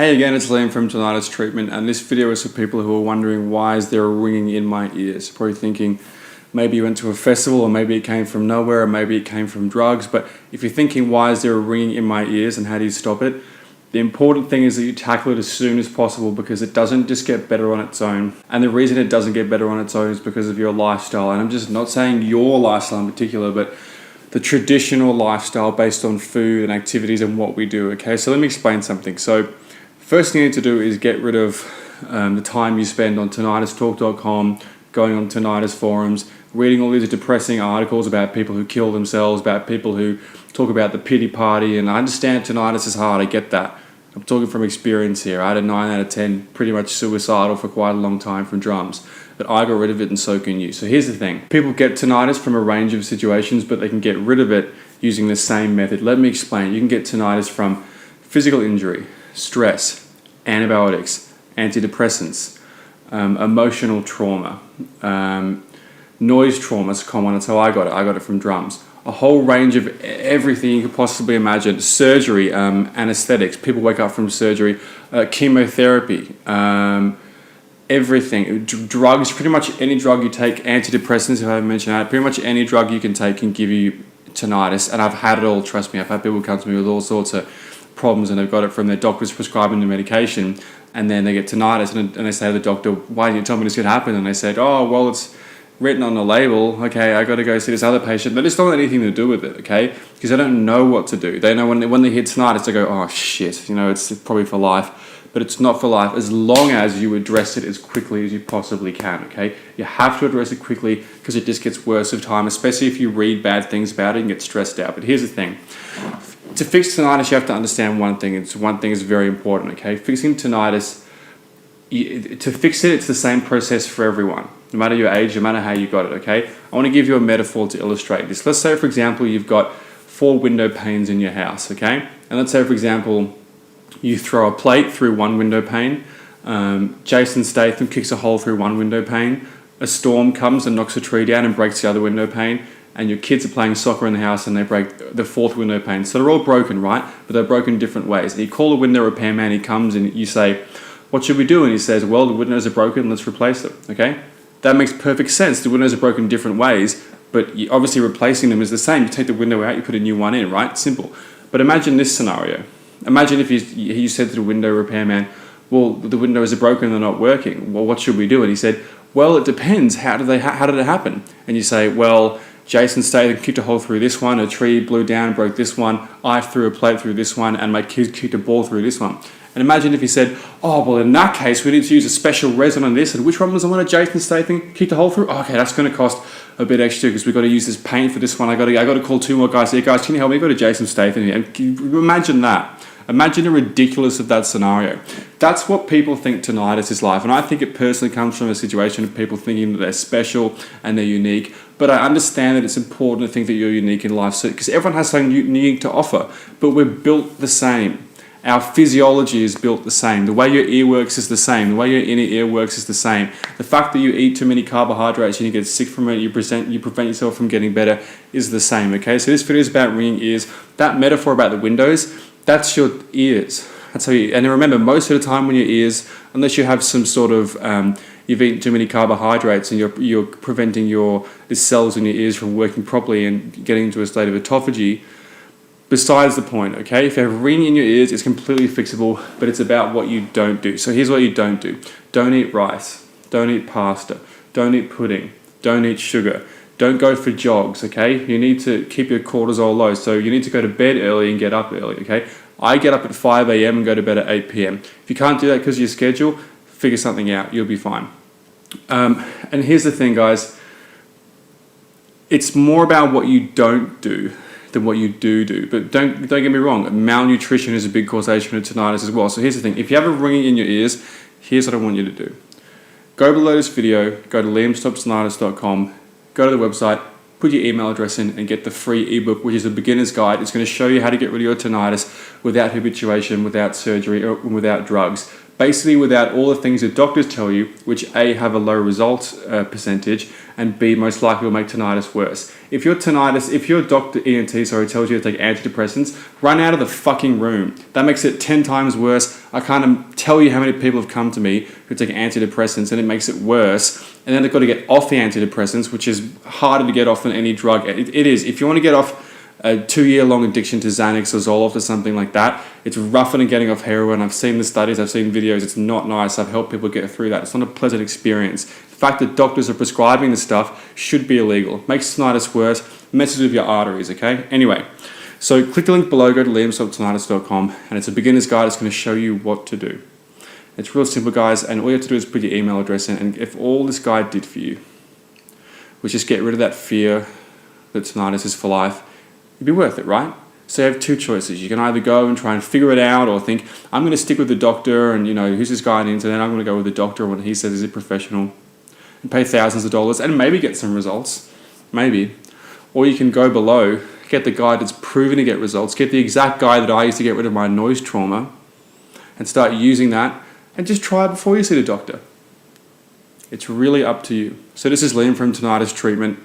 Hey again, it's Liam from Tinnitus Treatment, and this video is for people who are wondering why is there a ringing in my ears. Probably thinking maybe you went to a festival, or maybe it came from nowhere, or maybe it came from drugs. But if you're thinking why is there a ringing in my ears and how do you stop it, the important thing is that you tackle it as soon as possible, because it doesn't just get better on its own. And the reason it doesn't get better on its own is because of your lifestyle. And I'm just not saying your lifestyle in particular, but the traditional lifestyle based on food and activities and what we do. Okay, so let me explain something. So first thing you need to do is get rid of the time you spend on tinnitustalk.com, going on tinnitus forums, reading all these depressing articles about people who kill themselves, about people who talk about the pity party. And I understand tinnitus is hard, I get that. I'm talking from experience here. I had a 9 out of 10, pretty much suicidal for quite a long time from drums. But I got rid of it, and so can you. So here's the thing. People get tinnitus from a range of situations, but they can get rid of it using the same method. Let me explain. You can get tinnitus from physical injury, stress, antibiotics, antidepressants, emotional trauma, noise trauma is common. That's how I got it. I got it from drums. A whole range of everything you could possibly imagine. Surgery, anesthetics. People wake up from surgery, chemotherapy, everything. Drugs, pretty much any drug you take, antidepressants, if I haven't mentioned that, pretty much any drug you can take can give you tinnitus. And I've had it all, trust me. I've had people come to me with all sorts of problems, and they've got it from their doctors prescribing the medication, and then they get tinnitus, and they say to the doctor, why didn't you tell me this could happen? And they said, oh, well, it's written on the label. Okay, I got to go see this other patient. But it's not anything to do with it, okay? Because they don't know what to do. They know when they hit tinnitus, they go, oh, shit, it's probably for life. But it's not for life as long as you address it as quickly as you possibly can, okay? You have to address it quickly, because it just gets worse with time, especially if you read bad things about it and get stressed out. But here's the thing. To fix tinnitus, you have to understand one thing. One thing is very important, okay? Fixing tinnitus, to fix it, it's the same process for everyone, no matter your age, no matter how you got it, okay? I want to give you a metaphor to illustrate this. Let's say, for example, you've got 4 window panes in your house, okay? And let's say, for example, you throw a plate through one window pane, Jason Statham kicks a hole through one window pane, a storm comes and knocks a tree down and breaks the other window pane, and your kids are playing soccer in the house and they break the 4th window pane. So they're all broken, right? But they're broken different ways. And you call a window repairman, he comes and you say, what should we do? And he says, well, the windows are broken, let's replace them, okay? That makes perfect sense. The windows are broken different ways, but obviously replacing them is the same. You take the window out, you put a new one in, right? Simple. But imagine this scenario. Imagine if you said to the window repairman, well, the windows are broken, they're not working. Well, what should we do? And he said, well, it depends. How did it happen? And you say, well, Jason Statham kicked a hole through this one, a tree blew down and broke this one, I threw a plate through this one, and my kids kicked a ball through this one. And imagine if he said, oh, well, in that case, we need to use a special resin on this, and which one was the one that Jason Statham kicked a hole through? Oh, okay, that's going to cost a bit extra because we've got to use this paint for this one. I got to call 2 more guys. Hey, guys, can you help me? Go to Jason Statham here. And can you imagine that? Imagine the ridiculous of that scenario. That's what people think tinnitus is like. And I think it personally comes from a situation of people thinking that they're special and they're unique. But I understand that it's important to think that you're unique in life, because everyone has something unique to offer. But we're built the same. Our physiology is built the same. The way your ear works is the same. The way your inner ear works is the same. The fact that you eat too many carbohydrates and you get sick from it, you prevent yourself from getting better, is the same, okay? So this video is about ringing ears. That metaphor about the windows, that's your ears. That's how you, and remember, most of the time when your ears, unless you have some sort of, you've eaten too many carbohydrates and you're preventing the cells in your ears from working properly and getting into a state of autophagy, besides the point, okay? If you have ringing in your ears, it's completely fixable, but it's about what you don't do. So here's what you don't do. Don't eat rice. Don't eat pasta. Don't eat pudding. Don't eat sugar. Don't go for jogs, okay? You need to keep your cortisol low. So you need to go to bed early and get up early, okay? I get up at 5 a.m. and go to bed at 8 p.m. If you can't do that because of your schedule, figure something out. You'll be fine. And here's the thing, guys. It's more about what you don't do than what you do. But don't get me wrong, malnutrition is a big causation of tinnitus as well. So here's the thing. If you have a ringing in your ears, here's what I want you to do. Go below this video, go to liamstopstinnitus.com, go to the website, put your email address in and get the free ebook, which is a beginner's guide. It's going to show you how to get rid of your tinnitus without habituation, without surgery, or without drugs. Basically without all the things that doctors tell you, which A, have a low result percentage, and B, most likely will make tinnitus worse. If your doctor ENT tells you to take antidepressants, run out of the fucking room. That makes it 10 times worse. I can't tell you how many people have come to me who take antidepressants and it makes it worse. And then they've got to get off the antidepressants, which is harder to get off than any drug. It is. If you want to get off a 2-year-long addiction to Xanax or Zoloft or something like that, it's rougher than getting off heroin. I've seen the studies, I've seen videos. It's not nice. I've helped people get through that. It's not a pleasant experience. The fact that doctors are prescribing this stuff should be illegal. Makes tinnitus worse, messes with your arteries, okay? Anyway, so click the link below, go to liamstoptinnitus.com, and it's a beginner's guide. It's going to show you what to do. It's real simple, guys, and all you have to do is put your email address in, and if all this guide did for you was just get rid of that fear that tinnitus is for life, it'd be worth it, right? So you have two choices. You can either go and try and figure it out, or think, I'm going to stick with the doctor, and who's this guy on the internet? I'm going to go with the doctor when he says he's a professional, and pay thousands of dollars and maybe get some results, maybe. Or you can go below, get the guide that's proven to get results, get the exact guide that I used to get rid of my noise trauma, and start using that, and just try it before you see the doctor. It's really up to you. So this is Liam from Tinnitus Treatment.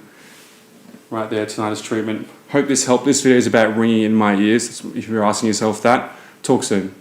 Right there, tinnitus treatment. Hope this helped. This video is about ringing in my ears, if you're asking yourself that. Talk soon.